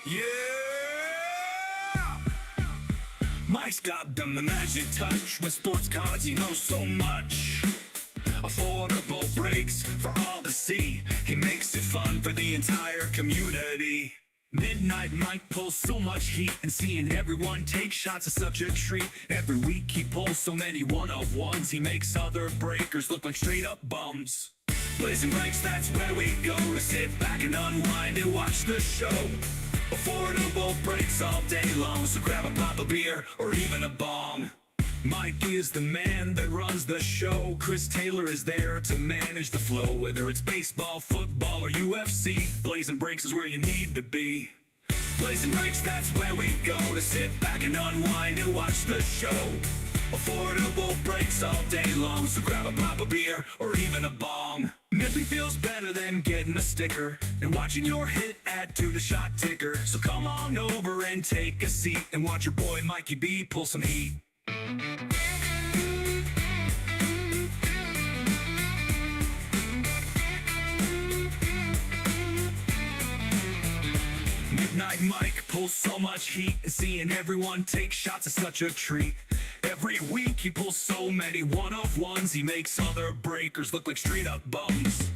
Yeah! Mike's got the magic touch. With sports cards, he knows so much. Affordable breaks for all to see. He makes it fun for the entire community. Midnight Mike pulls so much heat, and seeing everyone take shots is such a treat. Every week he pulls so many one-of-ones, he makes other breakers look like straight-up bums. Blazing Breaks, that's where we go to sit back and unwind and watch the show. Affordable breaks all day long, so grab a pop of beer or even a bong. Mike is the man that runs the show. Chris Taylor is there to manage the flow. Whether it's baseball, football, or UFC, Blazing Breaks is where you need to be. Blazing Breaks, that's where we go to sit back and unwind and watch the show. Affordable breaks all day long, so grab a pop of beer or even a bong. Nothing feels better than getting a sticker and watching your hit add to the shot ticker. So come on over and take a seat and watch your boy Mikey B pull some heat. Midnight Mike pulls so much heat, and seeing everyone take shots is such a treat. Every week he pulls so many one-of-ones, he makes other breakers look like straight-up bums.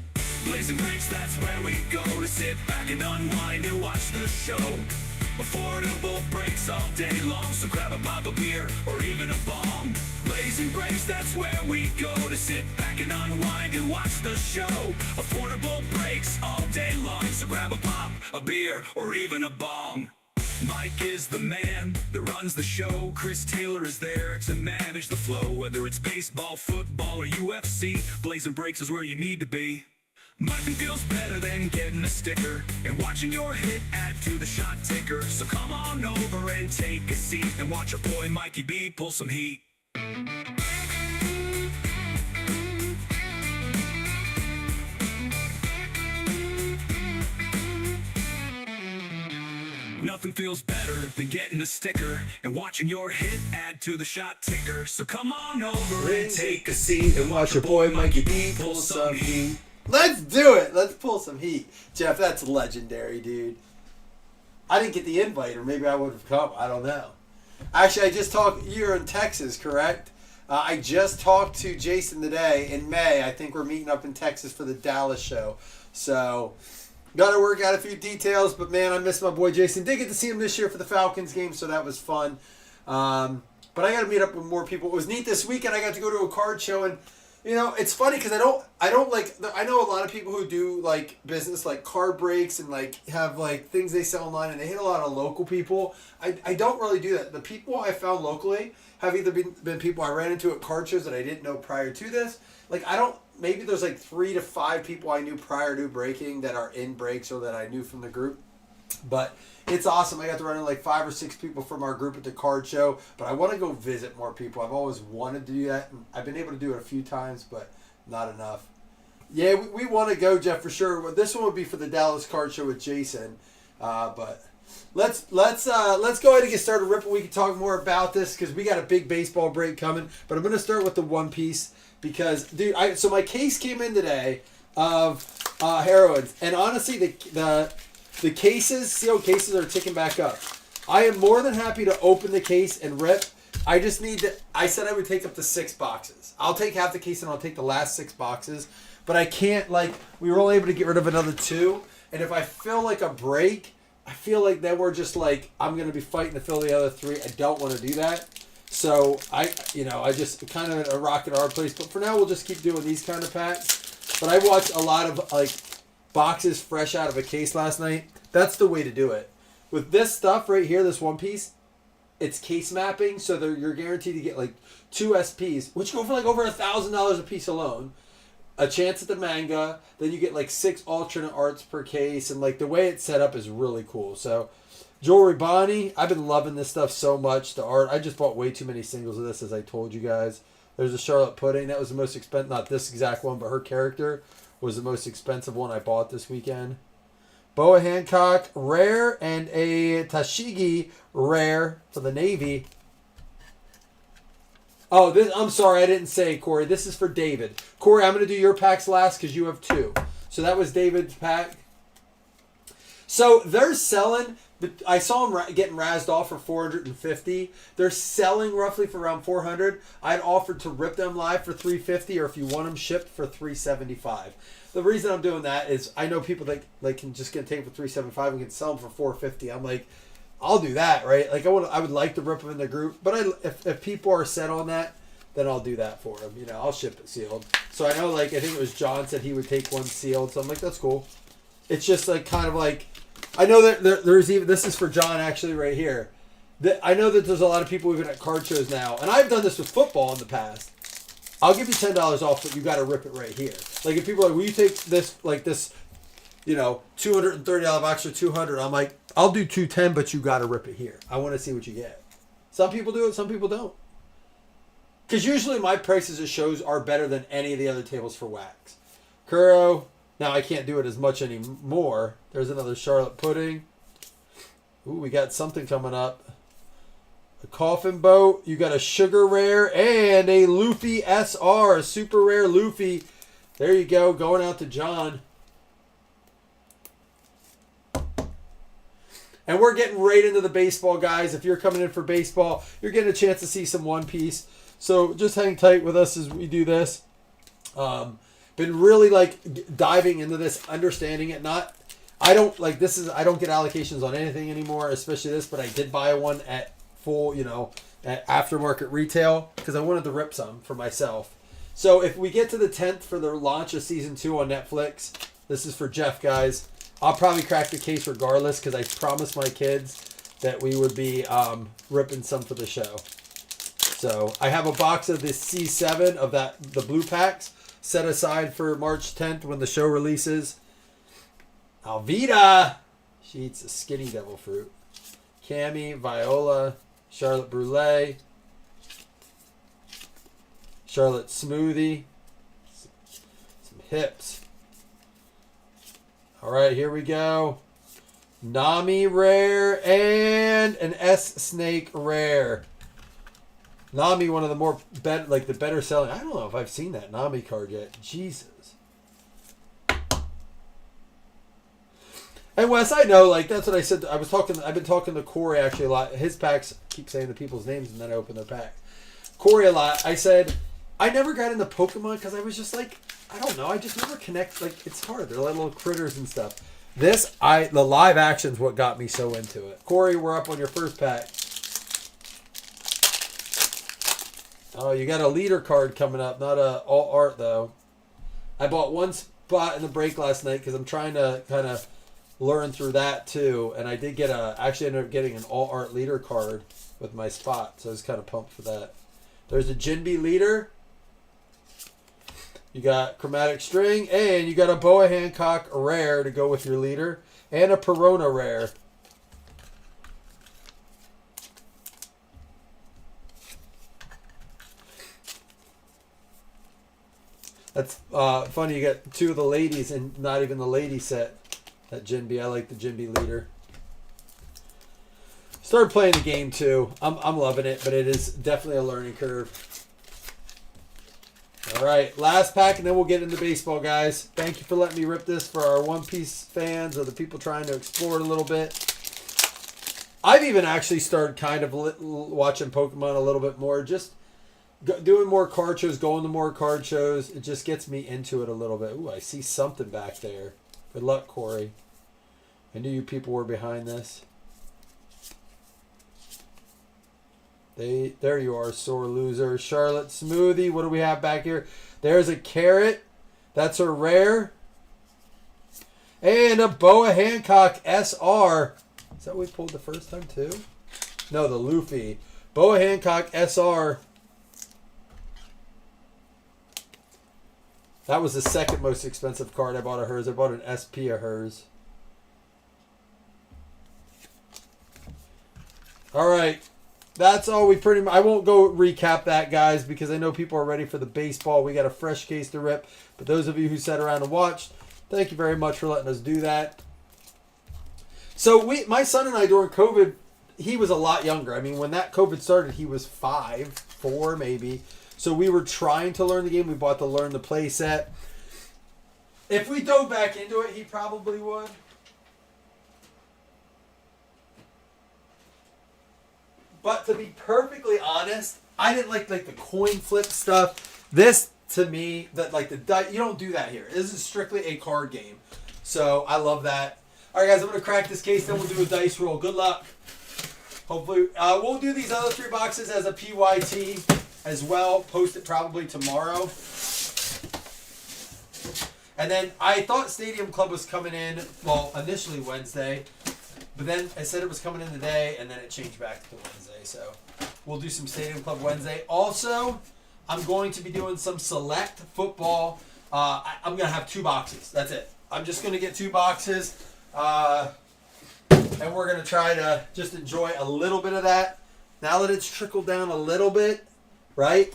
Blazing Breaks, that's where we go to sit back and unwind and watch the show. Affordable breaks all day long, so grab a pop of beer or even a bong. Blazing Breaks, that's where we go to sit back and unwind and watch the show. Affordable breaks all day long, so grab a pop, a beer, or even a bong. Mike is the man that runs the show. Chris Taylor is there to manage the flow. Whether it's baseball, football, or UFC, Blazing Breaks is where you need to be. Nothing feels better than getting a sticker and watching your hit add to the shot ticker. So come on over and take a seat and watch your boy Mikey B pull some heat. Nothing feels better than getting a sticker and watching your hit add to the shot ticker. So come on over and take a seat and watch your boy Mikey B pull some heat. Let's do it. Let's pull some heat. Jeff, that's legendary, dude. I didn't get the invite, or maybe I would have come. I don't know. Actually, I just talked. You're in Texas, correct? I just talked to Jason today in May. I think we're meeting up in Texas for the Dallas show. So, got to work out a few details. But, man, I miss my boy Jason. Did get to see him this year for the Falcons game, so that was fun. But I got to meet up with more people. It was neat this weekend. I got to go to a card show, and you know, it's funny because I don't like, I know a lot of people who do like business like card breaks and like have like things they sell online, and they hit a lot of local people. I don't really do that. The people I found locally have either been people I ran into at card shows that I didn't know prior to this. Like maybe there's like 3 to 5 people I knew prior to breaking that are in breaks or that I knew from the group. But it's awesome. I got to run into like 5 or 6 people from our group at the card show. But I want to go visit more people. I've always wanted to do that. And I've been able to do it a few times, but not enough. Yeah, we want to go, Jeff, for sure. This one would be for the Dallas card show with Jason. But let's go ahead and get started. Ripple, we can talk more about this because we got a big baseball break coming. But I'm going to start with the One Piece because, dude, so my case came in today of heroines. And honestly, the cases, sealed cases are ticking back up. I am more than happy to open the case and rip. I just need to, I said I would take up to 6 boxes. I'll take half the case and I'll take the last 6 boxes. But I can't, we were only able to get rid of another 2. And if I feel like a break, I feel like then we're just I'm going to be fighting to fill the other 3. I don't want to do that. So I just kind of a rock at our place. But for now, we'll just keep doing these kind of packs. But I watched a lot of boxes fresh out of a case last night. That's the way to do it. With this stuff right here, this One Piece, it's case mapping, so you're guaranteed to get 2 SPs, which go for over $1,000 a piece alone. A chance at the manga, then you get 6 alternate arts per case, and the way it's set up is really cool. So, Jewelry Bonnie, I've been loving this stuff so much. The art, I just bought way too many singles of this, as I told you guys. There's a Charlotte Pudding, that was the most expensive, not this exact one, but her character was the most expensive one I bought this weekend. Boa Hancock rare and a Tashigi rare for the Navy. Oh, I'm sorry, I didn't say, Corey. This is for David. Corey, I'm going to do your packs last because you have 2. So that was David's pack. So they're selling But I saw them getting razzed off for 450. They're selling roughly for around 400. I'd offered to rip them live for 350, or if you want them shipped for 375. The reason I'm doing that is I know people that like can just get take for 375 and can sell them for 450. I'm like, I'll do that, right? Like I would like to rip them in the group, but if people are set on that, then I'll do that for them. You know, I'll ship it sealed. So I know, like, I think it was John said he would take one sealed. So I'm like, that's cool. It's just like kind of like, I know that there's even, this is for John actually right here. I know that there's a lot of people even at card shows now, and I've done this with football in the past. I'll give you $10 off, but you got to rip it right here. Like if people are like, will you take this, like this, you know, $230 box for 200? I'm like, I'll do 210, but you got to rip it here. I want to see what you get. Some people do it, some people don't. Because usually my prices at shows are better than any of the other tables for wax. Kuro. Now I can't do it as much anymore. There's another Charlotte Pudding. Ooh, we got something coming up. A Coffin Boat. You got a Sugar Rare and a Luffy SR. A super rare Luffy. There you go. Going out to John. And we're getting right into the baseball, guys. If you're coming in for baseball, you're getting a chance to see some One Piece. So just hang tight with us as we do this. Been really like diving into this, understanding it. I don't get allocations on anything anymore, especially this, but I did buy one at full, you know, at aftermarket retail because I wanted to rip some for myself. So if we get to the 10th for the launch of season 2 on Netflix, this is for Jeff, guys. I'll probably crack the case regardless because I promised my kids that we would be ripping some for the show. So I have a box of the C7 of the blue packs set aside for March 10th when the show releases. Alvida, she eats a skinny devil fruit. Cammy, Viola, Charlotte Brûlée, Charlotte Smoothie, some hips. All right, here we go. Nami rare and an S Snake rare. Nami, one of the more the better selling. I don't know if I've seen that Nami card yet. Jesus. And Wes, I know, like that's what I said. I've been talking to Corey actually a lot. His packs keep saying the people's names and then I open their packs. Corey a lot. I said I never got into Pokemon because I was just like, I don't know. I just never connect. Like it's hard. They're like little critters and stuff. The live action's what got me so into it. Corey, we're up on your first pack. Oh, you got a leader card coming up, not a all art though. I bought one spot in the break last night because I'm trying to kind of learn through that too, and I did actually ended up getting an all art leader card with my spot, so I was kind of pumped for that. There's a Jinbe leader. You got chromatic string, and you got a Boa Hancock rare to go with your leader, and a Perona rare. That's funny. You got two of the ladies and not even the lady set. That Jinbe, I like the Jinbe leader. Started playing the game too. I'm loving it, but it is definitely a learning curve. All right, last pack, and then we'll get into baseball, guys. Thank you for letting me rip this for our One Piece fans or the people trying to explore it a little bit. I've even actually started kind of watching Pokemon a little bit more, just doing more card shows, going to more card shows. It just gets me into it a little bit. Ooh, I see something back there. Good luck, Corey. I knew you people were behind this. There you are, sore loser. Charlotte Smoothie. What do we have back here? There's a Carrot. That's a rare. And a Boa Hancock SR. Is that what we pulled the first time too? No, the Luffy. Boa Hancock SR. That was the second most expensive card I bought of hers. I bought an SP of hers. All right. That's all we pretty much... I won't go recap that, guys, because I know people are ready for the baseball. We got a fresh case to rip. But those of you who sat around and watched, thank you very much for letting us do that. So my son and I, during COVID, he was a lot younger. I mean, when that COVID started, he was 4 maybe. So we were trying to learn the game. We bought the Learn to Play set. If we dove back into it, he probably would. But to be perfectly honest, I didn't like the coin flip stuff. This to me, that like the die, you don't do that here. This is strictly a card game. So I love that. All right, guys, I'm gonna crack this case. Then we'll do a dice roll. Good luck. Hopefully, we'll do these other 3 boxes as a PYT as well. Post it probably tomorrow. And then I thought Stadium Club was coming in, well, initially Wednesday, but then I said it was coming in today, and then it changed back to Wednesday. So we'll do some Stadium Club Wednesday. Also, I'm going to be doing some select football. I'm going to have 2 boxes. That's it. I'm just going to get 2 boxes, and we're going to try to just enjoy a little bit of that. Now that it's trickled down a little bit, right?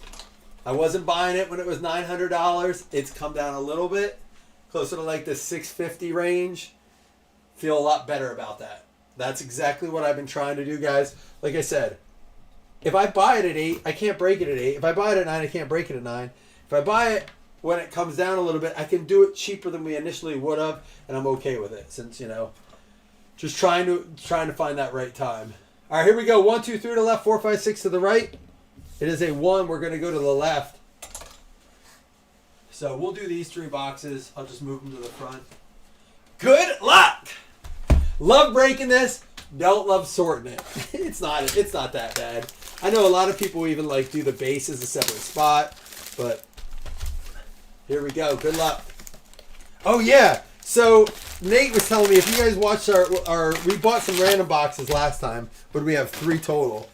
I wasn't buying it when it was $900. It's come down a little bit, closer to like the $650 range. Feel a lot better about that. That's exactly what I've been trying to do, guys. Like I said, if I buy it at 8, I can't break it at 8. If I buy it at 9, I can't break it at 9. If I buy it when it comes down a little bit, I can do it cheaper than we initially would have, and I'm okay with it. Since just trying to find that right time. All right, here we go. 1, 2, 3 to the left, 4, 5, 6 to the right. It is a 1. We're going to go to the left. So we'll do these 3 boxes. I'll just move them to the front. Good luck. Love breaking this. Don't love sorting it. It's not that bad. I know a lot of people even do the base as a separate spot, but here we go. Good luck. Oh yeah. So Nate was telling me, if you guys watched we bought some random boxes last time, but we have 3 total.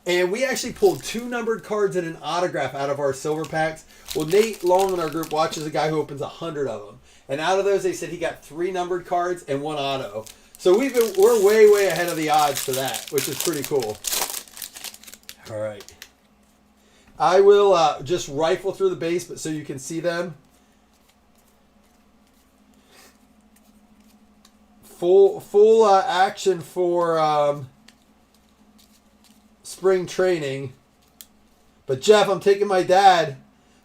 And we actually pulled 2 numbered cards and an autograph out of our silver packs. Well, Nate Long in our group watches a guy who opens 100 of them. And out of those, they said he got 3 numbered cards and 1 auto. So we're way ahead of the odds for that, which is pretty cool. All right. I will just rifle through the base, but so you can see them. Full action for spring training. But Jeff, I'm taking my dad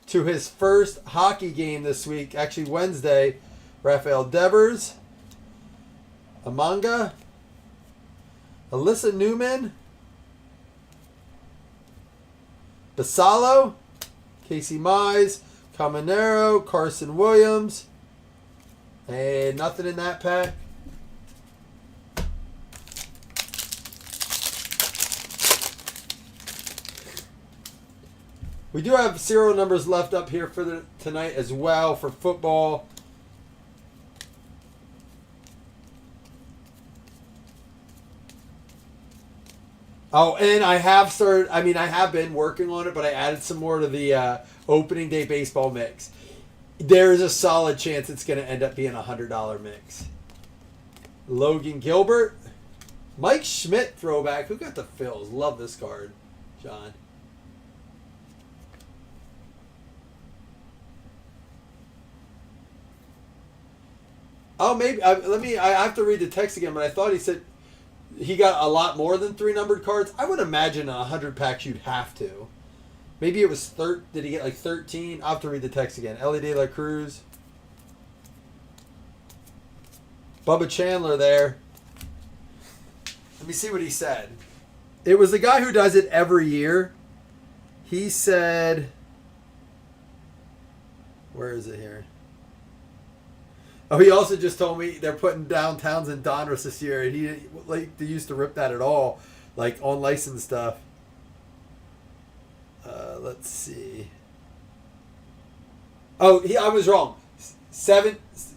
to his first hockey game this week, actually Wednesday. Rafael Devers, Amanga, Alyssa Newman, Basalo, Casey Mize, Caminero, Carson Williams, and nothing in that pack. We do have serial numbers left up here for tonight as well for football. Oh, and I have been working on it, but I added some more to the opening day baseball mix. There's a solid chance it's going to end up being a $100 mix. Logan Gilbert. Mike Schmidt throwback. Who got the fills? Love this card, John. Oh, maybe. I have to read the text again, but I thought he said he got a lot more than 3 numbered cards. I would imagine 100 packs you'd have to. Maybe it was did he get 13? I'll have to read the text again. Ellie De La Cruz. Bubba Chandler there. Let me see what he said. It was the guy who does it every year. He said, where is it here? Oh, he also just told me they're putting down Townsend Donruss this year, and he didn't they used to rip that at all, on licensed stuff. Let's see. Oh, I was wrong.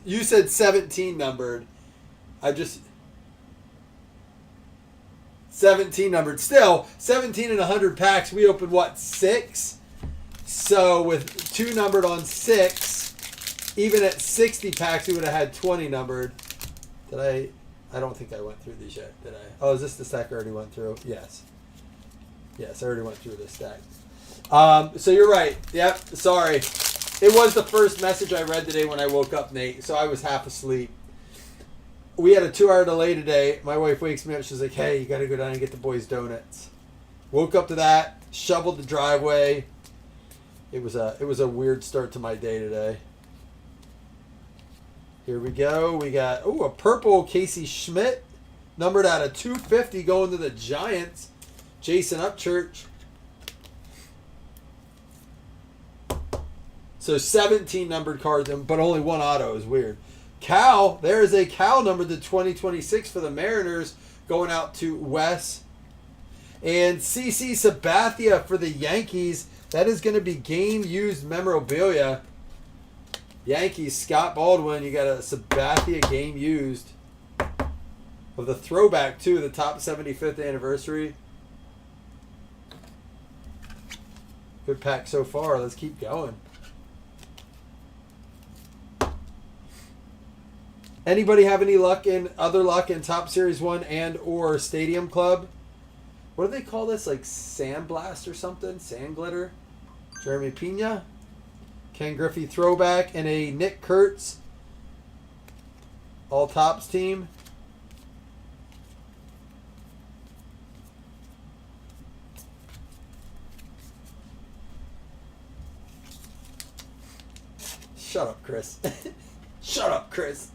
You said 17 numbered. 17 numbered. Still, 17 and 100 packs. We opened 6? So with 2 numbered on 6. Even at 60 packs, we would have had 20 numbered. Did I? I don't think I went through these yet, did I? Oh, is this the stack I already went through? Yes. Yes, I already went through this stack. So you're right. Yep, sorry. It was the first message I read today when I woke up, Nate, so I was half asleep. We had a 2-hour delay today. My wife wakes me up. She's like, hey, you got to go down and get the boys donuts. Woke up to that, shoveled the driveway. It was a weird start to my day today. Here we go. We got, a purple Casey Schmidt, numbered out of 250 going to the Giants. Jason Upchurch. So 17 numbered cards, but only one auto is weird. Cal, there is a Cal number to 2026 for the Mariners going out to Wes. And CC Sabathia for the Yankees. That is going to be game-used memorabilia. Yankees, Scott Baldwin. You got a Sabathia game-used. Of the throwback, too, the top 75th anniversary. Good pack so far. Let's keep going. Anybody have any luck in Top Series 1 and or Stadium Club? What do they call this? Like Sandblast or something? Sand Glitter? Jeremy Pena. Ken Griffey throwback. And a Nick Kurtz All Tops team. Shut up, Chris. Shut up, Chris.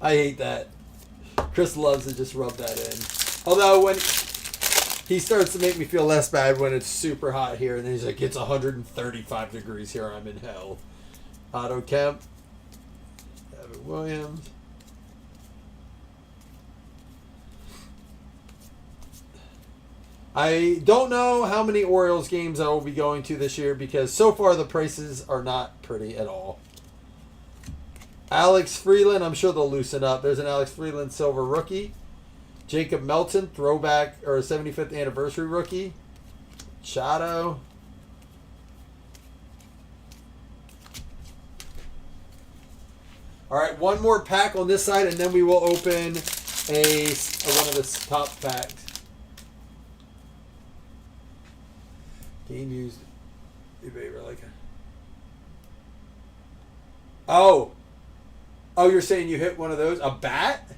I hate that. Chris loves to just rub that in. Although when he starts to make me feel less bad when it's super hot here, and then he's like, it's 135 degrees here, I'm in hell. Otto Kemp. Evan Williams. I don't know how many Orioles games I will be going to this year because so far the prices are not pretty at all. Alex Freeland, I'm sure they'll loosen up. There's an Alex Freeland silver rookie. Jacob Melton, throwback or 75th anniversary rookie. Shadow. All right, one more pack on this side, and then we will open one of the top packs. Game used. Oh, you're saying you hit one of those? A bat?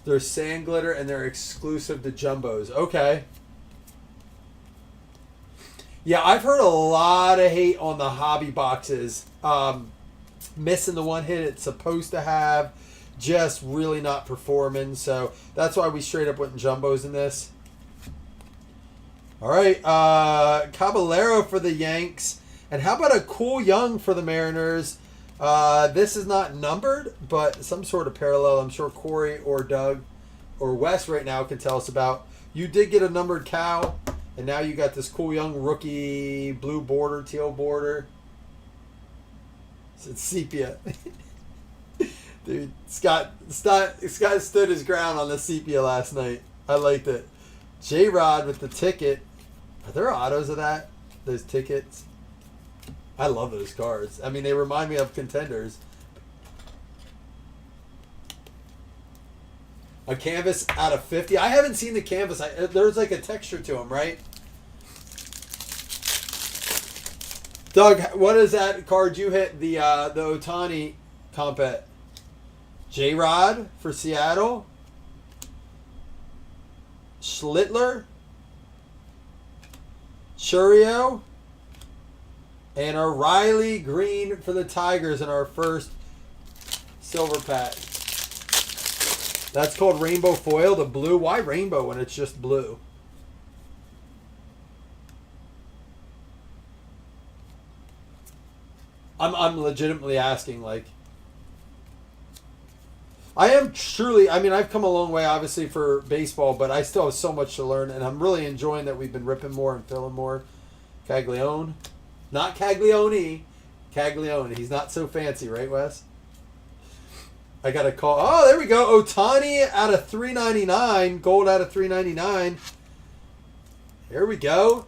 They're sand glitter and they're exclusive to jumbos. Okay. Yeah, I've heard a lot of hate on the hobby boxes. Missing the one hit it's supposed to have. Just really not performing. So that's why we straight up went in jumbos in this. All right. Caballero for the Yanks. And how about a Cool Young for the Mariners? This is not numbered, but some sort of parallel. I'm sure Corey or Doug or Wes right now can tell us about. You did get a numbered cow, and now you got this Cool Young rookie blue border, teal border. It's sepia. Dude, Scott stood his ground on the sepia last night. I liked it. J-Rod with the ticket. Are there autos of that? Those tickets? I love those cards. I mean, they remind me of contenders. A canvas out of 50. I haven't seen the canvas. There's like a texture to them, right? Doug, what is that card you hit? The Ohtani compet. J-Rod for Seattle. Schlittler. Churio. And our Riley Green for the Tigers in our first silver pack. That's called Rainbow Foil, the blue. Why rainbow when it's just blue? I'm legitimately asking, like. I am truly, I mean, I've come a long way, obviously, for baseball, but I still have so much to learn, and I'm really enjoying that we've been ripping more and filling more. Caglione. Not Caglione. Caglione. He's not so fancy, right, Wes? I got a call. Oh, there we go. Ohtani out of $3.99. Gold out of $3.99. Here we go.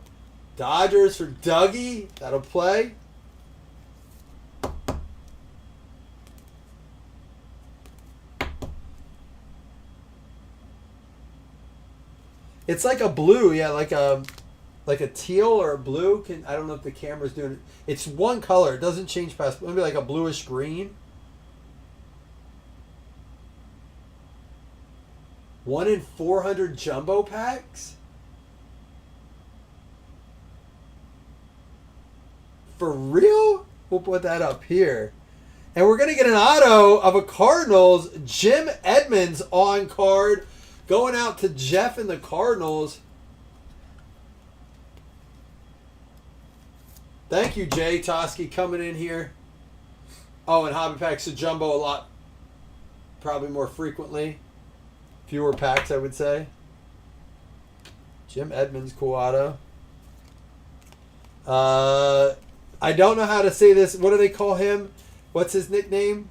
Dodgers for Dougie. That'll play. It's like a blue, yeah, like a teal or a blue. I don't know if the camera's doing it. It's one color. It doesn't change past maybe like a bluish green. 1 in 400 jumbo packs? For real? We'll put that up here. And we're going to get an auto of a Cardinals, Jim Edmonds on card. Going out to Jeff and the Cardinals. Thank you, Jay Toski, coming in here. Oh, and Hobby Packs to Jumbo a lot. Probably more frequently. Fewer packs, I would say. Jim Edmonds, cool auto. I don't know how to say this. What do they call him? What's his nickname?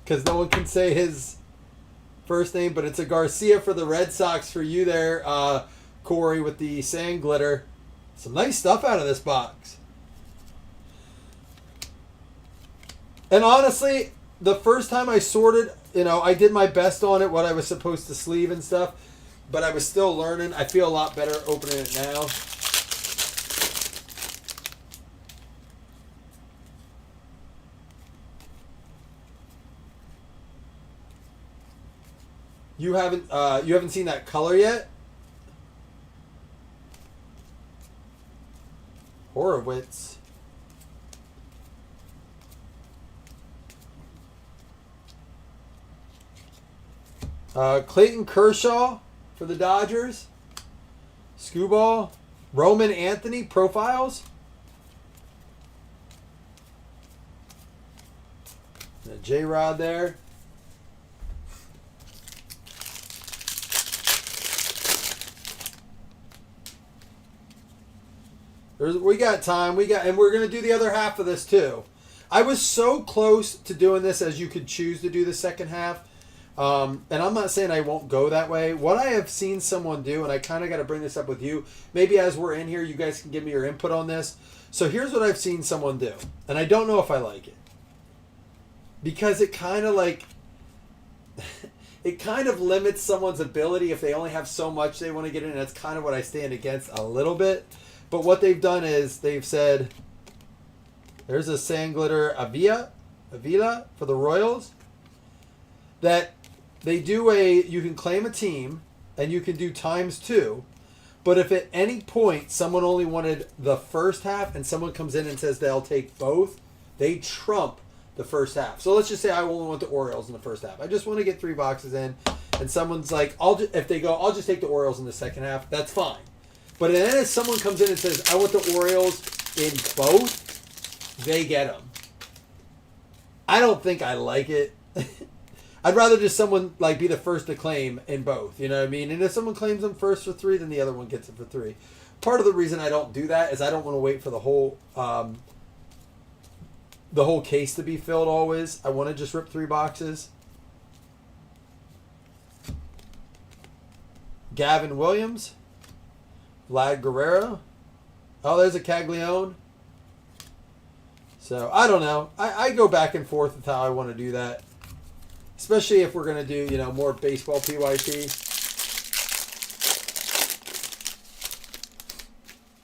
Because no one can say his first name, but it's a Garcia for the Red Sox for you there, Corey, with the sand glitter. Some nice stuff out of this box. And honestly, the first time I sorted, I did my best on it, what I was supposed to sleeve and stuff, but I was still learning. I feel a lot better opening it now. You haven't seen that color yet? Horowitz. Clayton Kershaw for the Dodgers. Skubal. Roman Anthony profiles. J-Rod there. We got time. And we're going to do the other half of this too. I was so close to doing this as you could choose to do the second half. And I'm not saying I won't go that way. What I have seen someone do, and I kind of got to bring this up with you, maybe as we're in here, you guys can give me your input on this. So here's what I've seen someone do. And I don't know if I like it. Because it kind of it kind of limits someone's ability if they only have so much they want to get in. That's kind of what I stand against a little bit. But what they've done is they've said, there's a sand glitter Avila for the Royals. That they do you can claim a team and you can do ×2. But if at any point someone only wanted the first half and someone comes in and says they'll take both, they trump the first half. So let's just say I only want the Orioles in the first half. I just want to get 3 boxes in. And someone's like, I'll just take the Orioles in the second half. That's fine. But then if someone comes in and says, I want the Orioles in both, they get them. I don't think I like it. I'd rather just someone be the first to claim in both. You know what I mean? And if someone claims them first for 3, then the other one gets it for 3. Part of the reason I don't do that is I don't want to wait for the whole case to be filled always. I want to just rip 3 boxes. Gavin Williams. Vlad Guerrero. Oh, there's a Caglione. So, I don't know. I go back and forth with how I want to do that. Especially if we're going to do, more baseball PYT.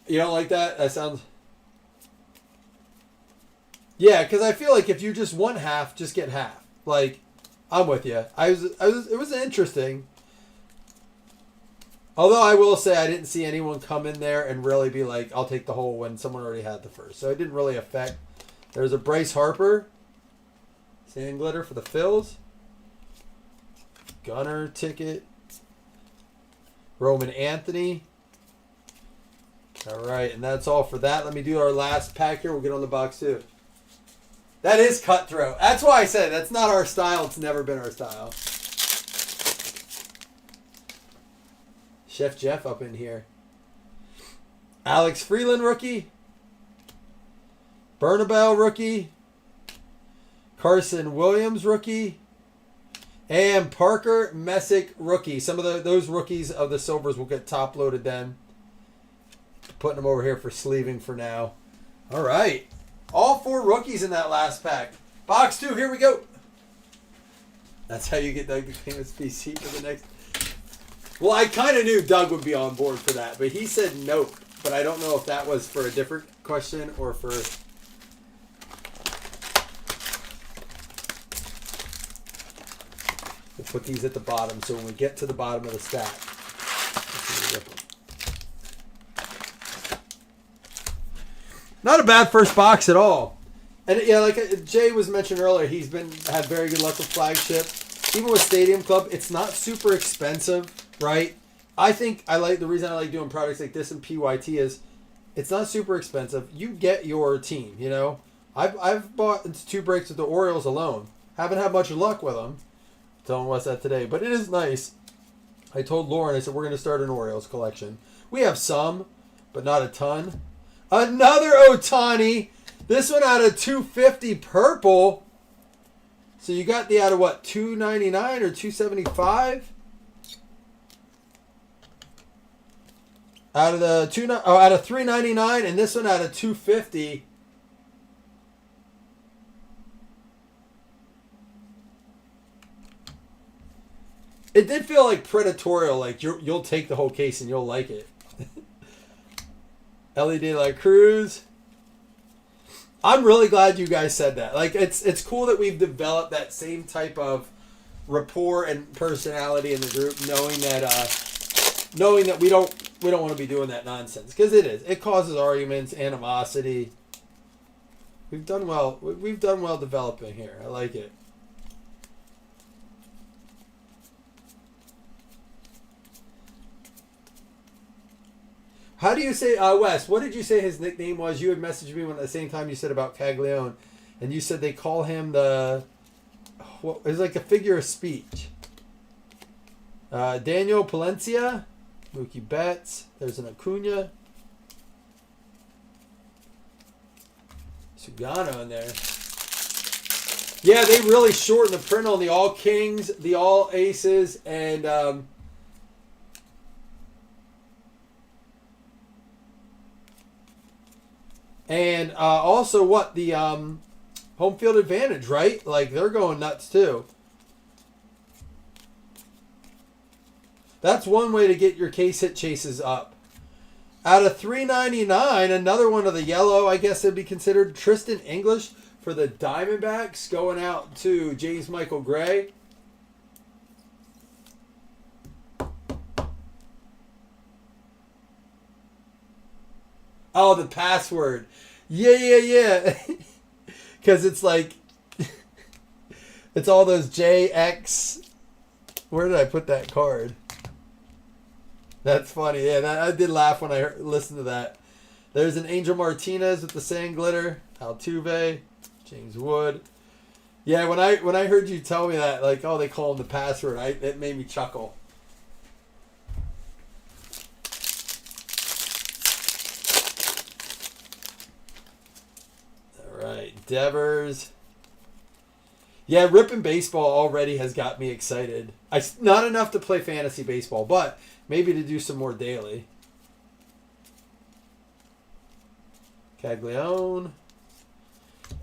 You don't like that? That sounds... Yeah, because I feel like if you just want half, just get half. I'm with you. It was interesting. Although I will say I didn't see anyone come in there and really be like, I'll take the whole when someone already had the first. So it didn't really affect. There's a Bryce Harper. Sand glitter for the Phils. Gunner ticket. Roman Anthony. All right, and that's all for that. Let me do our last pack here. We'll get on the box too. That is cutthroat. That's why I said that's not our style. It's never been our style. Chef Jeff up in here. Alex Freeland rookie. Bernabel rookie. Carson Williams rookie. And Parker Messick rookie. Some of those rookies of the silvers will get top loaded then. Putting them over here for sleeving for now. All right. All 4 rookies in that last pack. Box 2, here we go. That's how you get Doug the famous PC for the next... Well, I kind of knew Doug would be on board for that, but he said nope. But I don't know if that was for a different question or for... We'll put these at the bottom so when we get to the bottom of the stack, Not a bad first box at all. And yeah, like Jay was mentioned earlier, he's had very good luck with flagship. Even with Stadium Club, it's not super expensive, right? I think the reason I like doing products like this and PYT is it's not super expensive. You get your team, you know. I've bought 2 breaks with the Orioles alone. Haven't had much luck with them. Telling Wes that today, but it is nice. I told Lauren, I said we're going to start an Orioles collection. We have some, but not a ton. Another Ohtani. This one out of 250 purple. So you got the out of what, 299 or 275? Out of the out of 399, and this one out of 250. It did feel like predatorial, like you'll take the whole case and you'll like it. LED La Cruz. I'm really glad you guys said that. Like it's cool that we've developed that same type of rapport and personality in the group, knowing that we don't want to be doing that nonsense, because it causes arguments, animosity. We've done well developing here. I like it. How do you say, Wes, what did you say his nickname was? You had messaged me when at the same time you said about Caglione, and you said they call him it's like a figure of speech. Daniel Palencia, Mookie Betts, there's an Acuna. Sugano in there. Yeah, they really shortened the print on the All Kings, the All Aces, and also what the home field advantage, right? Like they're going nuts too. That's one way to get your case hit chases up. Out of 399, another one of the yellow, I guess it'd be considered Tristan English for the Diamondbacks, going out to James Michael Gray. Oh, the password. Yeah. Because it's like, it's all those JX. Where did I put that card? That's funny. Yeah, I did laugh when I listened to that. There's an Angel Martinez with the sand glitter. Altuve. James Wood. Yeah, when I heard you tell me that, like, oh, they call him the password, it made me chuckle. Right, Devers. Yeah, ripping baseball already has got me excited. Not enough to play fantasy baseball, but maybe to do some more daily. Caglione.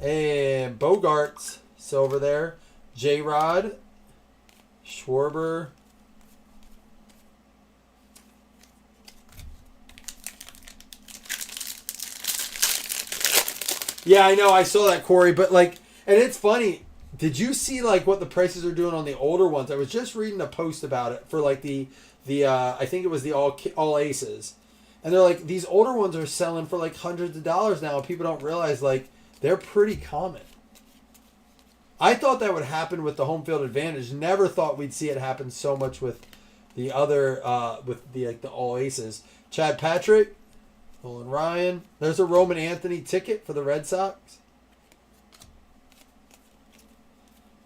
And Bogarts. Silver there. J-Rod. Schwarber. Yeah, I know. I saw that, Corey. But, like, and it's funny. Did you see, like, what the prices are doing on the older ones? I was just reading a post about it for, like, the I think it was the all Aces. And they're like, these older ones are selling for, like, hundreds of dollars now. And people don't realize, like, they're pretty common. I thought that would happen with the home field advantage. Never thought we'd see it happen so much with the other, with the all Aces. Chad Patrick. Nolan Ryan. There's a Roman Anthony ticket for the Red Sox.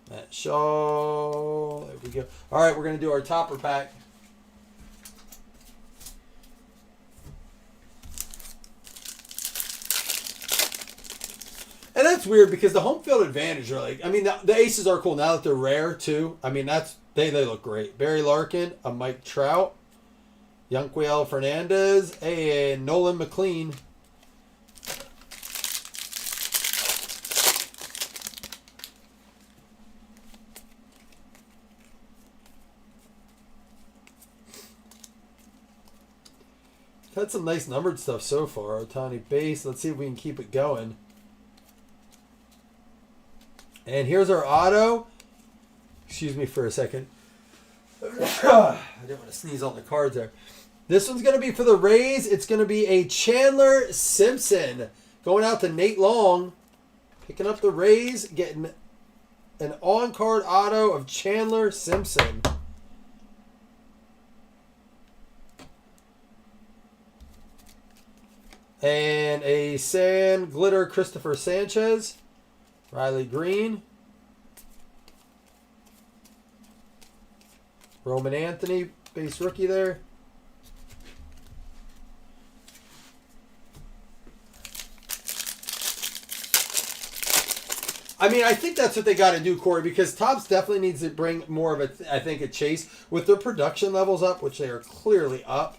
Matt Shaw. There we go. All right, we're going to do our topper pack. And that's weird because the home field advantage are like, I mean, the Aces are cool now that they're rare too. I mean, they look great. Barry Larkin, a Mike Trout. Yanquiel Fernandez, and Nolan McLean. Had some nice numbered stuff so far. Ohtani base. Let's see if we can keep it going. And here's our auto. Excuse me for a second. I didn't want to sneeze on the cards there. This one's going to be for the Rays. It's going to be a Chandler Simpson Going out to Nate Long. Picking up the Rays. Getting an on-card auto of Chandler Simpson. And a Sand Glitter Christopher Sanchez. Riley Green. Roman Anthony, base rookie there. I mean, I think that's what they got to do, Corey, because Topps definitely needs to bring more of a chase with their production levels up, which they are clearly up,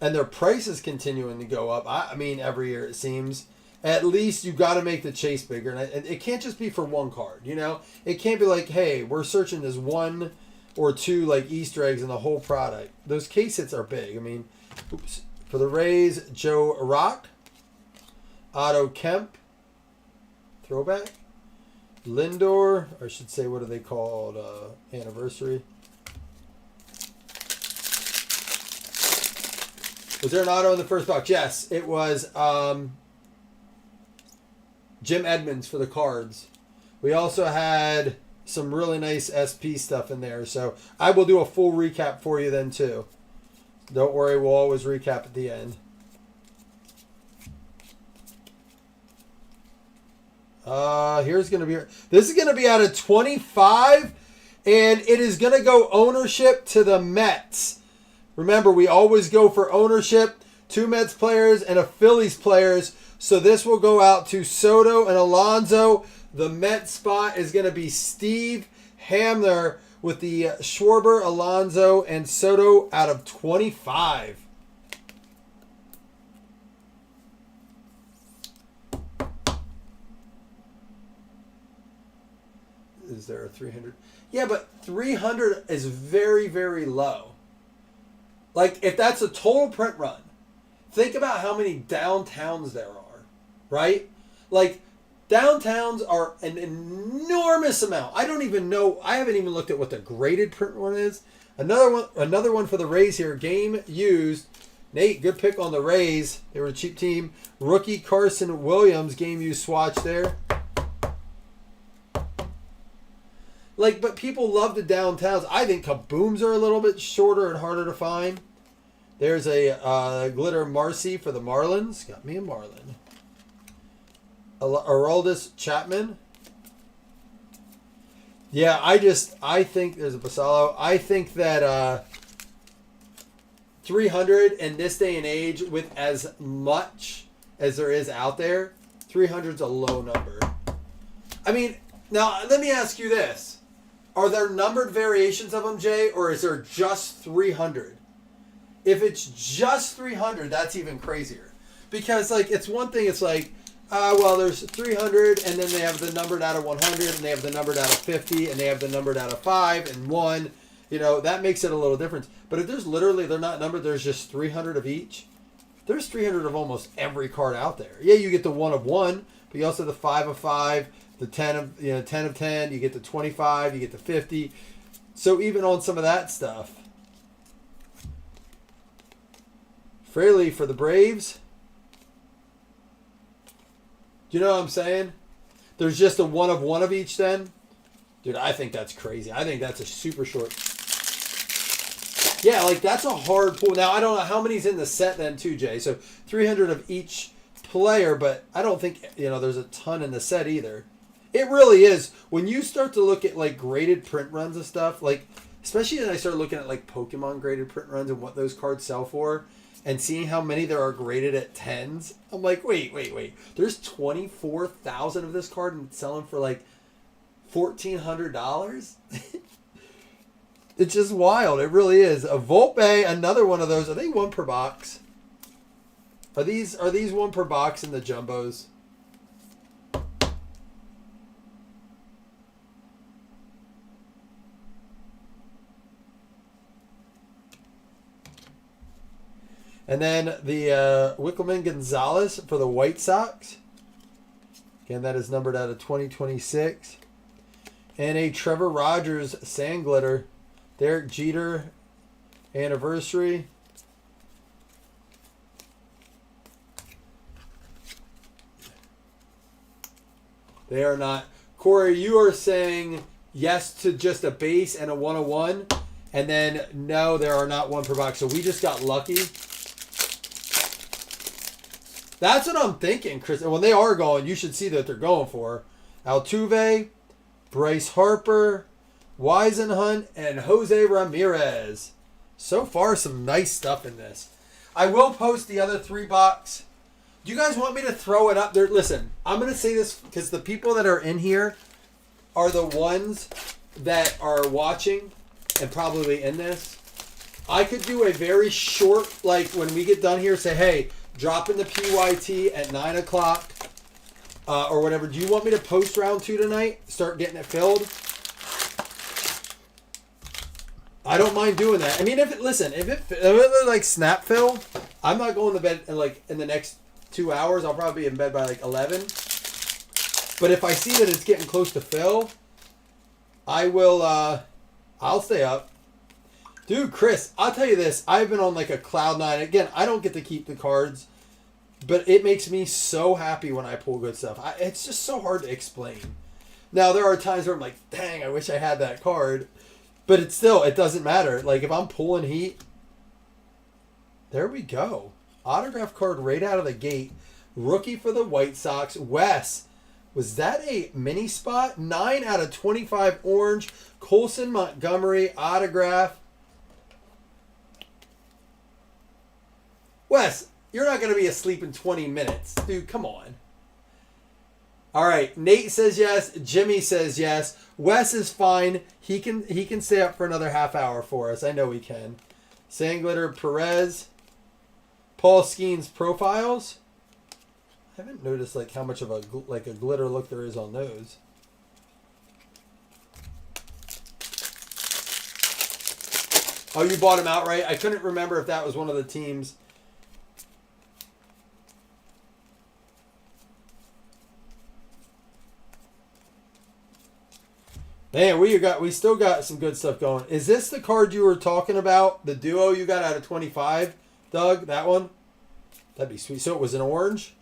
and their prices continuing to go up. I mean, every year it seems. At least you got to make the chase bigger, and it can't just be for one card. You know, it can't be like, hey, we're searching this one or two like Easter eggs in the whole product. Those case hits are big. I mean, oops. For the Rays, Joe Rock, Otto Kemp, throwback. Lindor, or I should say, what are they called? Anniversary. Was there an auto in the first box? Yes, it was Jim Edmonds for the Cards. We also had some really nice SP stuff in there, so I will do a full recap for you then too. Don't worry, we'll always recap at the end. This is going to be out of 25, and it is going to go ownership to the Mets. Remember, we always go for ownership, 2 Mets players and a Phillies players, so this will go out to Soto and Alonso. The Mets spot is going to be Steve Hamner with the Schwarber, Alonso, and Soto out of 25. Is there a 300? Yeah, but 300 is very, very low. Like, if that's a total print run, think about how many downtowns there are, right? Like, downtowns are an enormous amount. I don't even know. I haven't even looked at what the graded print one is. Another one for the Rays here. Game used. Nate, good pick on the Rays. They were a cheap team. Rookie Carson Williams, game used swatch there. Like, but people love the downtowns. I think Kabooms are a little bit shorter and harder to find. There's a Glitter Marcy for the Marlins. Got me a Marlin. Aroldis Chapman. Yeah, I think there's a Basalo. I think that 300 in this day and age, with as much as there is out there, 300's a low number. I mean, now let me ask you this. Are there numbered variations of them, Jay, or is there just 300? If it's just 300, that's even crazier. Because, like, it's one thing, it's like, well, there's 300, and then they have the numbered out of 100, and they have the numbered out of 50, and they have the numbered out of 5 and 1. You know, that makes it a little different. But if there's literally, they're not numbered, there's just 300 of each, there's 300 of almost every card out there. Yeah, you get the 1 of 1, but you also have the 5 of 5, the 10 of 10, you get the 25, you get the 50. So even on some of that stuff. Fraley for the Braves. Do you know what I'm saying? There's just a 1 of 1 of each then. Dude, I think that's crazy. I think that's a super short. Yeah, like that's a hard pull. Now, I don't know how many's in the set then too, Jay. So 300 of each player, but I don't think, there's a ton in the set either. It really is. When you start to look at like graded print runs and stuff, like especially when I start looking at like Pokemon graded print runs and what those cards sell for, and seeing how many there are graded at 10s, I'm like, wait. There's 24,000 of this card and it's selling for like $1,400? It's just wild. It really is. A Volpe, another one of those. Are they 1 per box? Are these 1 per box in the jumbos? And then the Wickelman Gonzalez for the White Sox. Again, that is numbered out of 2026. And a Trevor Rogers Sand Glitter. Derek Jeter anniversary. They are not. Corey, you are saying yes to just a base and a 101, and then no, there are not one per box. So we just got lucky. That's what I'm thinking, Chris. And when they are going, you should see that they're going for Altuve, Bryce Harper, Weisenhunt, and Jose Ramirez. So far, some nice stuff in this. I will post the other 3 box. Do you guys want me to throw it up there? Listen, I'm going to say this because the people that are in here are the ones that are watching and probably in this. I could do a very short, like when we get done here, say, hey, drop in the PYT at 9 o'clock or whatever. Do you want me to post round 2 tonight? Start getting it filled? I don't mind doing that. I mean, if it like snap fill, I'm not going to bed in the next 2 hours. I'll probably be in bed by like 11. But if I see that it's getting close to fill, I will. I'll stay up. Dude, Chris, I'll tell you this. I've been on like a cloud 9. Again, I don't get to keep the cards, but it makes me so happy when I pull good stuff. It's just so hard to explain. Now, there are times where I'm like, dang, I wish I had that card. But it doesn't matter. Like, if I'm pulling heat, there we go. Autograph card right out of the gate. Rookie for the White Sox. Wes, was that a mini spot? 9 out of 25 orange. Colson Montgomery autograph. Wes, you're not going to be asleep in 20 minutes. Dude, come on. All right, Nate says yes. Jimmy says yes. Wes is fine. He can stay up for another half hour for us. I know he can. Sangletter, Perez. Paul Skeens profiles. I haven't noticed like how much of a glitter look there is on those. Oh, you bought him outright? I couldn't remember if that was one of the teams. Man, we still got some good stuff going. Is this the card you were talking about? The duo you got out of 25, Doug? That one? That'd be sweet. So it was an orange.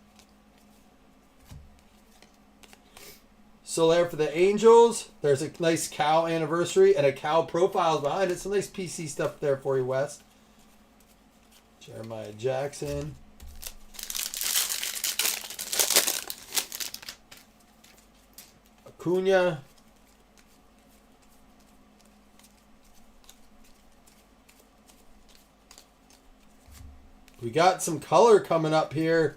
Soler for the Angels. There's a nice Cal anniversary and a Cal profiles behind it. Some nice PC stuff there for you, Wes. Jeremiah Jackson. Acuna. We got some color coming up here.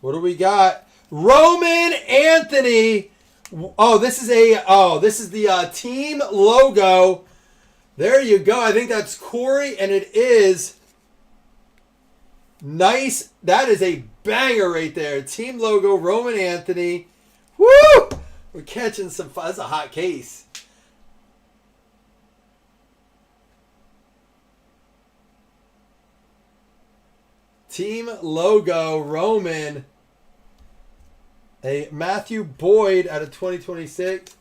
What do we got? Roman Anthony. Oh, this is the team logo. There you go. I think that's Corey, and it is nice. That is a banger right there. Team logo, Roman Anthony. Woo! We're catching some fun. That's a hot case. Team logo, Roman. A Matthew Boyd out of 2026.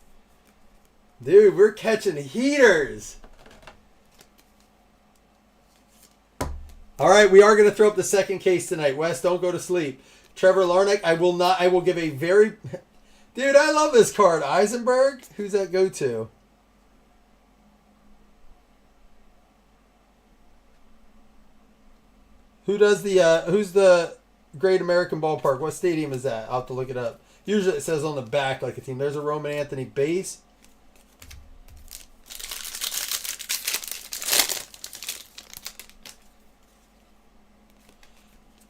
Dude, we're catching heaters. All right, we are going to throw up the second case tonight. Wes, don't go to sleep. Trevor Larnach, I will give a very... Dude, I love this card. Eisenberg? Who's that go to? Who's the Great American Ballpark? What stadium is that? I'll have to look it up. Usually it says on the back like a team. There's a Roman Anthony base.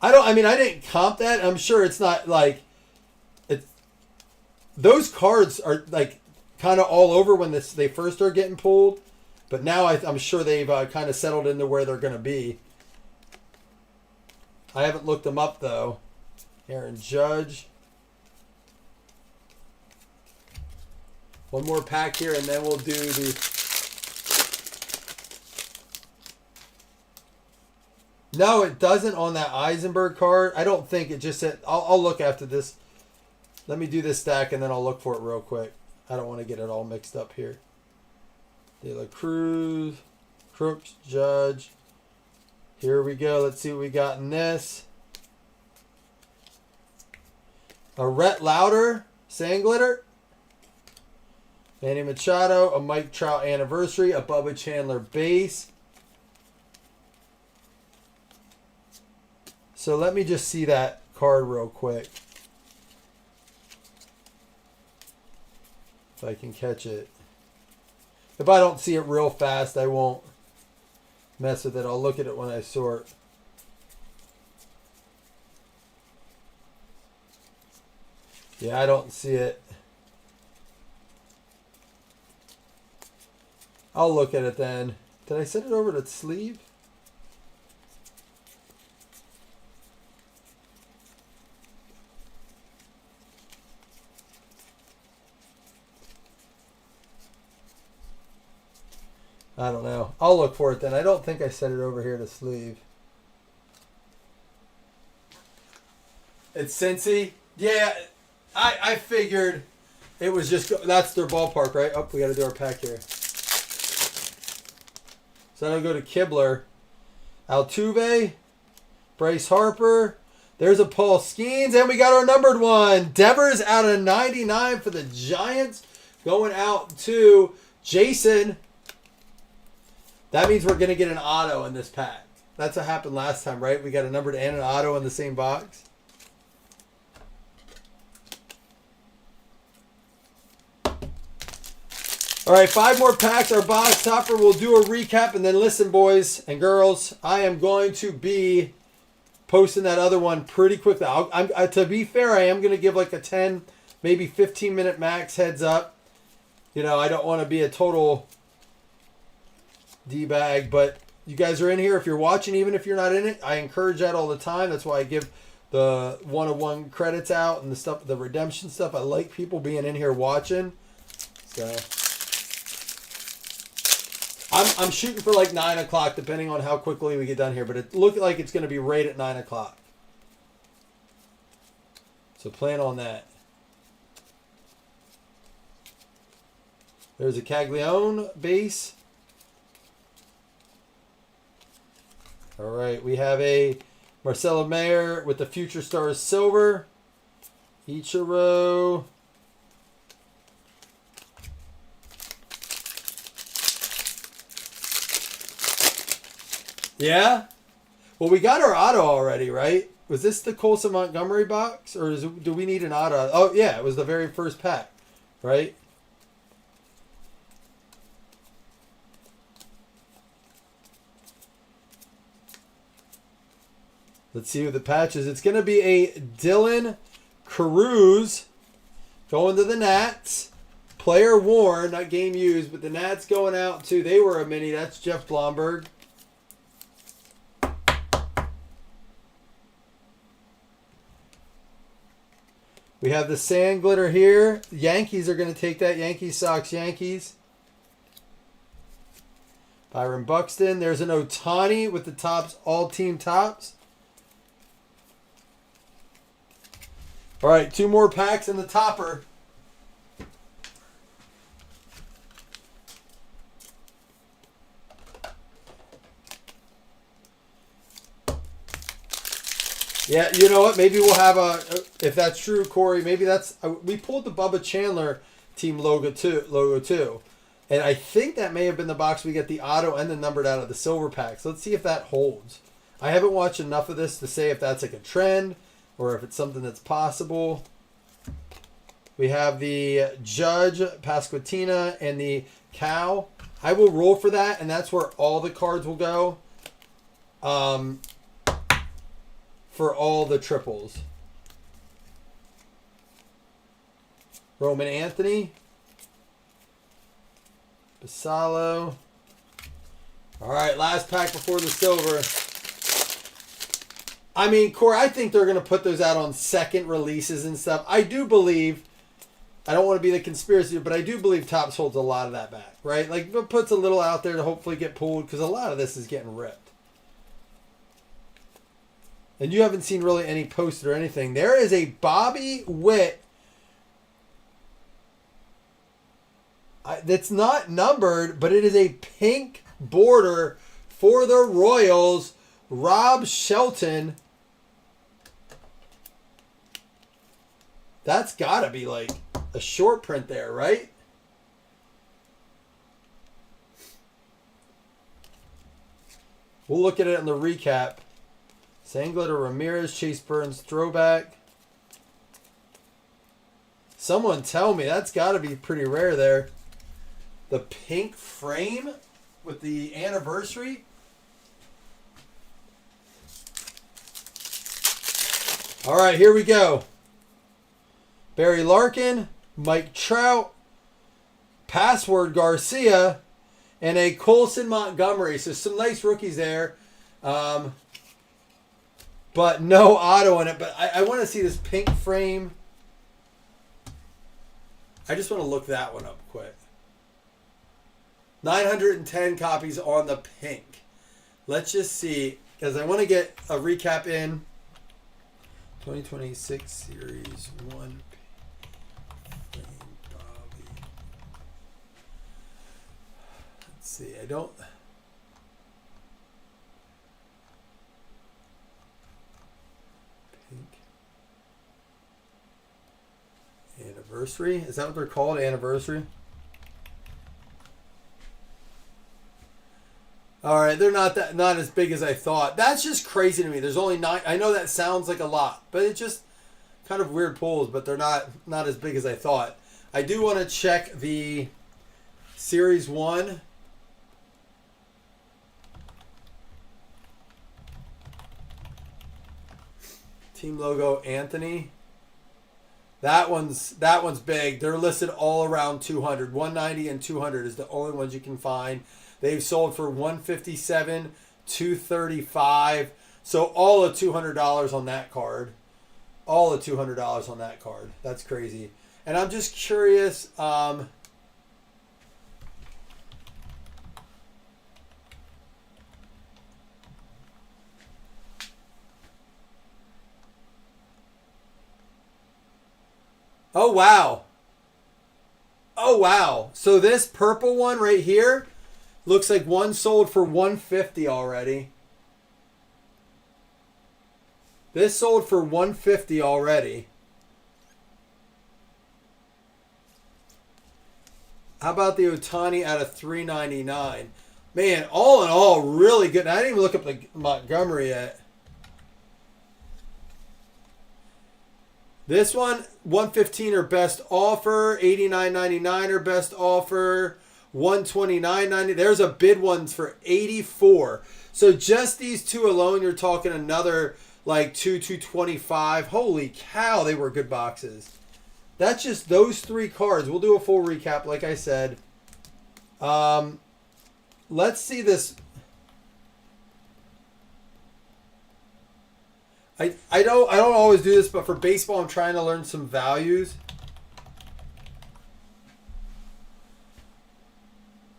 I didn't comp that. I'm sure it's not like those cards are like kind of all over when they first start getting pulled, but now I'm sure they've kind of settled into where they're going to be. I haven't looked them up though. Aaron Judge. One more pack here, and then we'll do the. No, it doesn't on that Eisenberg card. I don't think it just said. I'll look after this. Let me do this stack, and then I'll look for it real quick. I don't want to get it all mixed up here. De La Cruz, Crooks, Judge. Here we go. Let's see what we got in this. A Rhett Lauder, Sangletter. Manny Machado, a Mike Trout anniversary, a Bubba Chandler base. So let me just see that card real quick. If I can catch it. If I don't see it real fast, I won't mess with it. I'll look at it when I sort. Yeah, I don't see it. I'll look at it then. Did I send it over to sleeve? I don't know. I'll look for it then. I don't think I sent it over here to sleeve. It's Cincy? Yeah, I figured it was just... That's their ballpark, right? Oh, we got to do our pack here. So that'll go to Kibler. Altuve. Bryce Harper. There's a Paul Skeens. And we got our numbered one. Devers out of 99 for the Giants. Going out to Jason. That means we're going to get an auto in this pack. That's what happened last time, right? We got a numbered and an auto in the same box. All right, 5 more packs. Our box topper. We'll do a recap. And then listen, boys and girls, I am going to be posting that other one pretty quickly. To be fair, I am going to give like a 10, maybe 15-minute max heads up. You know, I don't want to be a total D-bag, but you guys are in here. If you're watching, even if you're not in it, I encourage that all the time. That's why I give the one-on-one credits out and the stuff, the redemption stuff. I like people being in here watching. So I'm shooting for like 9 o'clock, depending on how quickly we get done here. But it looks like it's going to be right at 9 o'clock. So plan on that. There's a Caglione base. All right, we have a Marcelo Mayer with the Future Stars Silver. Ichiro. Yeah? Well, we got our auto already, right? Was this the Colson Montgomery box? Or do we need an auto? Oh, yeah, it was the very first pack, right? Let's see who the patch is. It's going to be a Dylan Cruz going to the Nats. Player worn, not game used, but the Nats going out to, they were a mini. That's Jeff Blomberg. We have the sand glitter here. Yankees are going to take that. Yankees, Sox, Yankees. Byron Buxton. There's an Ohtani with the tops, all team tops. All right, 2 more packs in the topper. Yeah, you know what? Maybe we'll have a, if that's true, Corey, maybe that's, we pulled the Bubba Chandler team logo too. And I think that may have been the box we get the auto and the numbered out of the silver packs. Let's see if that holds. I haven't watched enough of this to say if that's like a trend or if it's something that's possible. We have the Judge, Pasquatina, and the Cow. I will roll for that, and that's where all the cards will go. For all the triples. Roman Anthony. Basalo. All right, last pack before the silver. I mean, Corey, I think they're going to put those out on second releases and stuff. I do believe, I don't want to be the conspiracy, but I do believe Topps holds a lot of that back, right? Like, it puts a little out there to hopefully get pulled because a lot of this is getting ripped. And you haven't seen really any posted or anything. There is a Bobby Witt that's not numbered, but it is a pink border for the Royals. Rob Shelton. That's got to be like a short print there, right? We'll look at it in the recap. Sangla to Ramirez, Chase Burns throwback. Someone tell me that's got to be pretty rare there. The pink frame with the anniversary. All right, here we go. Barry Larkin, Mike Trout, Password Garcia, and a Colson Montgomery. So some nice rookies there. But no auto in it. But I want to see this pink frame. I just want to look that one up quick. 910 copies on the pink. Let's just see, because I want to get a recap in. 2026 Series 1. Let's see, I don't... Pink. Anniversary? Is that what they're called? Anniversary? All right, they're not as big as I thought. That's just crazy to me. There's only 9. I know that sounds like a lot, but it's just kind of weird pulls. But they're not as big as I thought. I do want to check the Series 1. Team logo Anthony. That one's big. They're listed all around 200. 190 and 200 is the only ones you can find. They've sold for 157, 235. So all of $200 on that card. All of $200 on that card. That's crazy. And I'm just curious. Oh, wow. Oh, wow. So this purple one right here looks like one sold for $150 already. This sold for $150 already. How about the Ohtani out of $399? Man, all in all, really good. I didn't even look up the Montgomery yet. This one, $115 or best offer, $89.99 or best offer, $129.90. There's a bid ones for $84. So just these two alone, you're talking another like $225. Holy cow, they were good boxes. That's just those 3 cards. We'll do a full recap, like I said. Let's see this. I don't always do this, but for baseball, I'm trying to learn some values.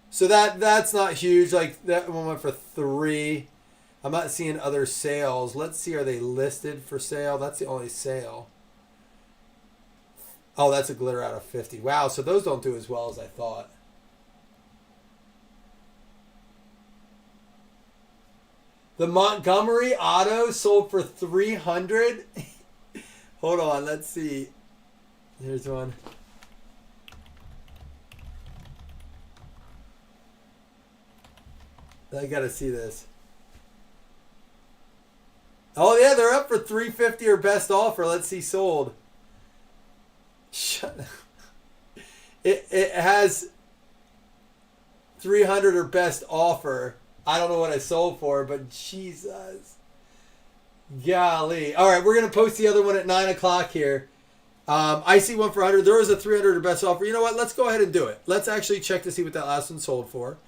So that's not huge. Like that one went for 3. I'm not seeing other sales. Let's see, are they listed for sale? That's the only sale. Oh, that's a glitter out of 50. Wow, so those don't do as well as I thought. The Montgomery auto sold for $300. Hold on, let's see. Here's one. I gotta see this. Oh yeah, they're up for $350 or best offer. Let's see sold. It has 300 or best offer. I don't know what I sold for, but Jesus. Golly. All right, we're going to post the other one at 9 o'clock here. I see one for 100. There was a 300 or best offer. You know what? Let's go ahead and do it. Let's actually check to see what that last one sold for.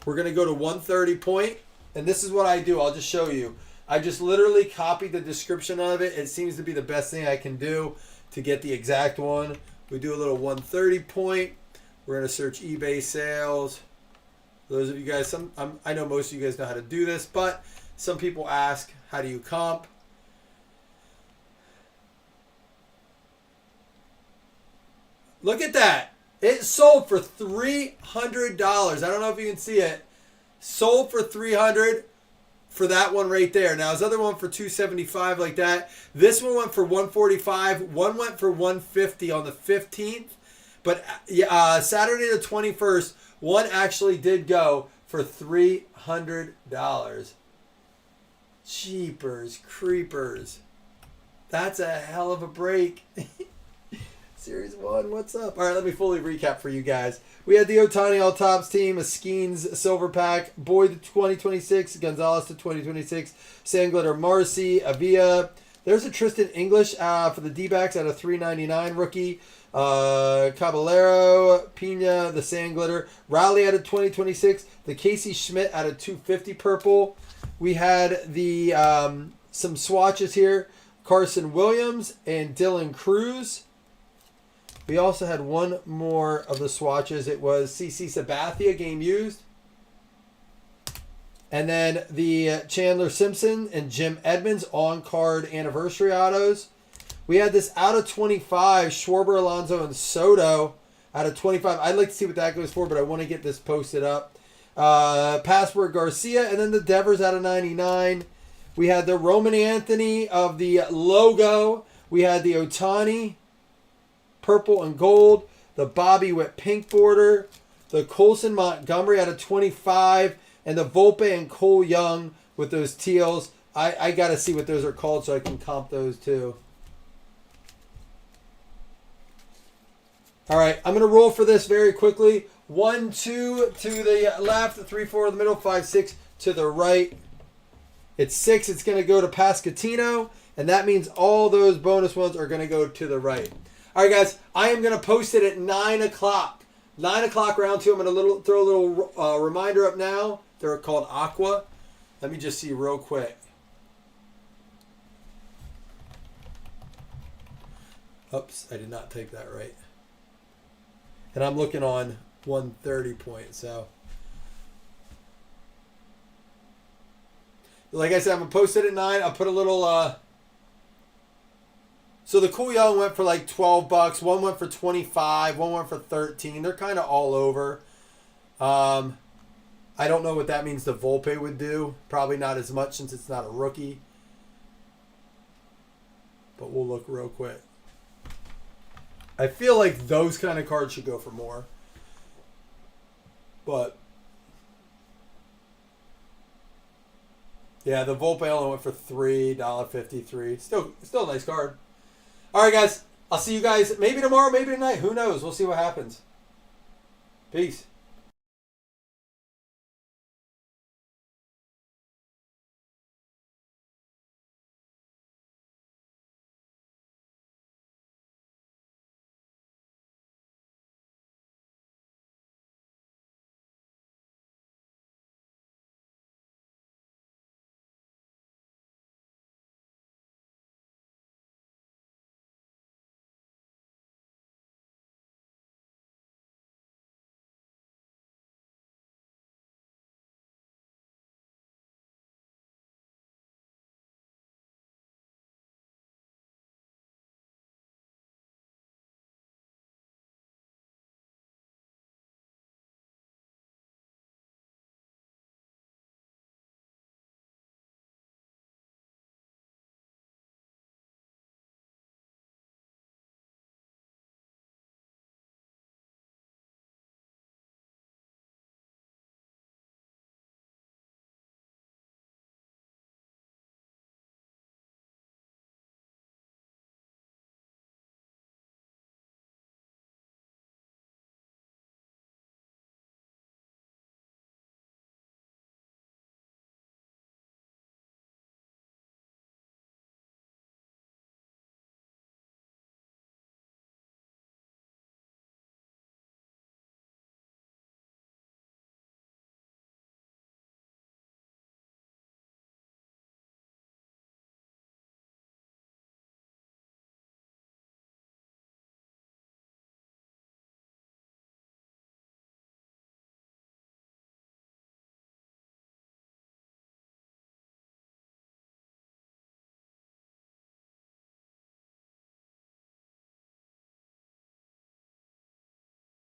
We're going to go to 130 point. And this is what I do. I'll just show you. I just literally copied the description of it. It seems to be the best thing I can do to get the exact one. We do a little 130 point. We're going to search eBay sales. Those of you guys, I know most of you guys know how to do this, but some people ask, how do you comp? Look at that. It sold for $300. I don't know if you can see it. Sold for $300 for that one right there. Now, his other one for $275 like that. This one went for $145. One went for $150 on the 15th. But Saturday the 21st, one actually did go for $300. Jeepers creepers. That's a hell of a break. Series 1, what's up? All right, let me fully recap for you guys. We had the Ohtani All Tops team, a Skeens Silver Pack, Boyd to 2026, Gonzalez to 2026, Sandglitter Marcy, Avia. There's a Tristan English for the D-backs at a 399 rookie. Caballero, Pina, the Sandglitter. Raleigh at a 2026. The Casey Schmidt at a 250 purple. We had the some swatches here. Carson Williams and Dylan Cruz. We also had one more of the swatches. It was CC Sabathia, game used. And then the Chandler Simpson and Jim Edmonds on-card anniversary autos. We had this out of 25, Schwarber, Alonso, and Soto out of 25. I'd like to see what that goes for, but I want to get this posted up. Password Garcia, and then the Devers out of 99. We had the Roman Anthony of the logo. We had the Ohtani, purple and gold. The Bobby Witt pink border. The Colson Montgomery out of 25. And the Volpe and Cole Young with those teals. I got to see what those are called so I can comp those too. All right, I'm going to roll for this very quickly. 1, 2 to the left, 3, 4 in the middle, 5, 6 to the right. It's 6. It's going to go to Pascatino, and that means all those bonus ones are going to go to the right. All right, guys, I am going to post it at 9 o'clock. 9 o'clock round 2. I'm going to throw a little reminder up now. They're called Aqua. Let me just see real quick. Oops, I did not take that right. And I'm looking on 130 points, so. Like I said, I'm going to post it at 9. I'll put a little, so the Cool Young went for like $12. One went for 25. One went for 13. They're kind of all over. I don't know what that means the Volpe would do. Probably not as much since it's not a rookie. But we'll look real quick. I feel like those kind of cards should go for more. But yeah, the Volpe only went for $3.53. Still a nice card. All right, guys. I'll see you guys maybe tomorrow, maybe tonight. Who knows? We'll see what happens. Peace.